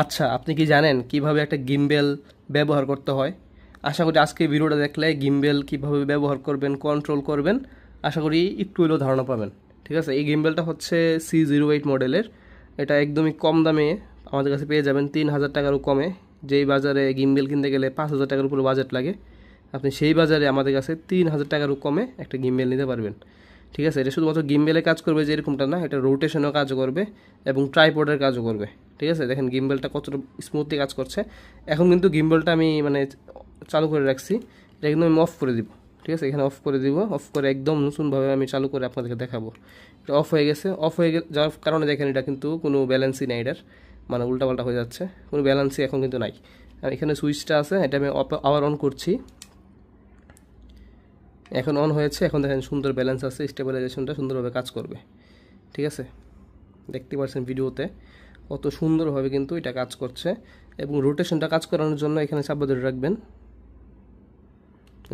আচ্ছা, আপনি কি জানেন কিভাবে একটা গিম্বেল ব্যবহার করতে হয়? আশা করি আজকে ভিডিওটা দেখলে গিম্বেল কিভাবে ব্যবহার করবেন, কন্ট্রোল করবেন, আশা করি একটু হলেও ধারণা পাবেন। ঠিক আছে, এই গিম্বেলটা হচ্ছে C08 মডেলের। এটা একদমই কম দামে আমাদের কাছে পেয়ে যাবেন, 3000 টাকারও কমে। যেই বাজারে গিম্বেল কিনতে গেলে 5000 টাকার উপরে বাজেট লাগে, আপনি সেই বাজারে আমাদের কাছে 3000 টাকারও কমে একটা গিম্বেল নিতে পারবেন। ঠিক আছে, এটা শুধুমাত্র গিম্বেলে কাজ করবে যে এরকমটা না, এটা রোটেশনও কাজও করবে এবং ট্রাইপডের কাজও করবে। ঠিক আছে, দেখেন গিম্বেলটা কতটা স্মুথলি কাজ করছে। এখন কিন্তু গিম্বেলটা আমি মানে চালু করে রাখছি, এটা কিন্তু আমি অফ করে দিব। ঠিক আছে, এখানে অফ করে দিব, অফ করে একদম নতুনভাবে আমি চালু করে আপনাদেরকে দেখাবো। এটা অফ হয়ে গেছে, অফ হয়ে যাওয়ার কারণে দেখেন এটা কিন্তু কোনো ব্যালেন্সই নাই এটার, মানে উল্টাপাল্টা হয়ে যাচ্ছে, কোনো ব্যালেন্সই এখন কিন্তু নাই। আর এখানে সুইচটা আছে, এটা আমি আবার অন করছি। এখন অন হয়েছে, এখন দেখেন সুন্দর ব্যালেন্স আছে, স্টেবিলাইজেশনটা সুন্দরভাবে কাজ করবে। ঠিক আছে, দেখতে পাচ্ছেন ভিডিওতে কত সুন্দরভাবে কিন্তু এটা কাজ করছে। এবং রোটেশনটা কাজ করানোর জন্য এখানে চাপ ধরে রাখবেন।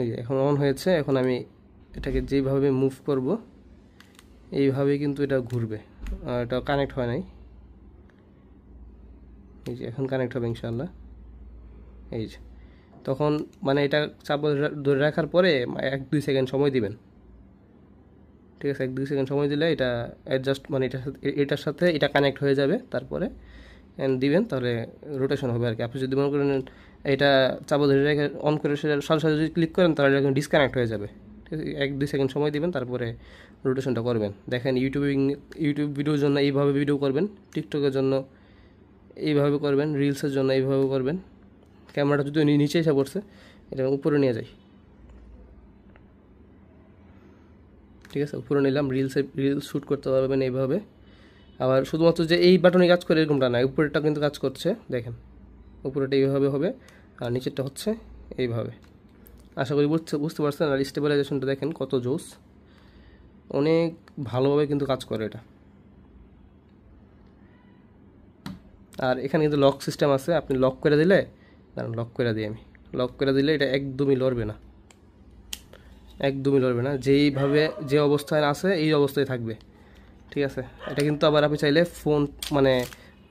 এই যে এখন অন হয়েছে, এখন আমি এটাকে যেভাবে মুভ করব এইভাবে কিন্তু এটা ঘুরবে। এটা কানেক্ট হয় নাই, এই যে এখন কানেক্ট হবে ইনশাআল্লাহ। এই যে তখন মানে এটা চাপ ধরে রাখার পরে 1-2 সেকেন্ড সময় দিবেন। ঠিক আছে, 1-2 সেকেন্ড সময় দিলে এটা অ্যাডজাস্ট মানে এটার সাথে এটা কানেক্ট হয়ে যাবে। তারপরে দিবেন, তাহলে রোটেশন হবে আর কি। আপনি যদি মনে করেন এটা চাপা ধরে রেখে অন করে সাথে সাথে যদি ক্লিক করেন তাহলে এটা ডিসকানেক্ট হয়ে যাবে। ঠিক আছে, 1-2 সেকেন্ড সময় দিবেন, তারপরে রোটেশনটা করবেন। দেখেন ইউটিউব ভিডিওর জন্য এইভাবে ভিডিও করবেন, টিকটকের জন্য এইভাবে করবেন, রিলসের জন্য এইভাবে করবেন। ক্যামেরাটা যদি নিচে এসে পড়ছে, এটা উপরে নিয়ে যাই। ঠিক আছে, উপরে নিলাম, রিলস শ্যুট করতে পারবেন এইভাবে। আবার শুধুমাত্র যে এই বাটনে কাজ করে এরকমটা না, উপরেরটা কিন্তু কাজ করছে। দেখেন উপরেটা এইভাবে হবে আর নিচেরটা হচ্ছে এইভাবে। আশা করি বুঝতে পারছেন। আর স্টেবিলাইজেশনটা দেখেন কত জোস, অনেক ভালোভাবে কিন্তু কাজ করে এটা। আর এখানে কিন্তু লক সিস্টেম আছে, আপনি লক করে দিলে, দাঁড়ান লক করে দিই আমি, লক করে দিলে এটা একদমই লড়বে না, একদমই লড়বে না, যেইভাবে যে অবস্থায় আছে এই অবস্থায় থাকবে। ঠিক আছে, এটা কিন্তু আবার আপনি চাইলে ফোন মানে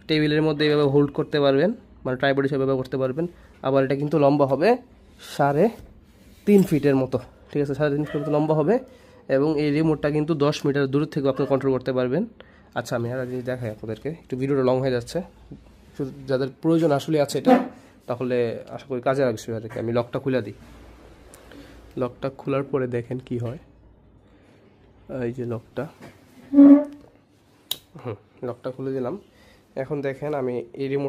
টেবিলের মধ্যে এইভাবে হোল্ড করতে পারবেন, মানে ট্রাইপড হিসেবে ব্যবহার করতে পারবেন। আবার এটা কিন্তু লম্বা হবে 3.5 ফিটের মতো। ঠিক আছে, 3.5 ফিটের মতো লম্বা হবে। এবং এই রিমোটটা কিন্তু 10 মিটার দূর থেকে আপনি কন্ট্রোল করতে পারবেন। আচ্ছা, আমি আর জিনিস দেখাই আপনাদেরকে, একটু ভিডিওটা লং হয়ে যাচ্ছে, শুধু যাদের প্রয়োজন আসলে আছে এটা, তাহলে আশা করি কাজে লাগবে আর কি। আমি লকটা খুলে দিই, লকটা খোলার পরে দেখেন কি হয়। এই যে লকটা, লকটা খুলে দিলাম। এখন দেখেন আমি এই রিমোট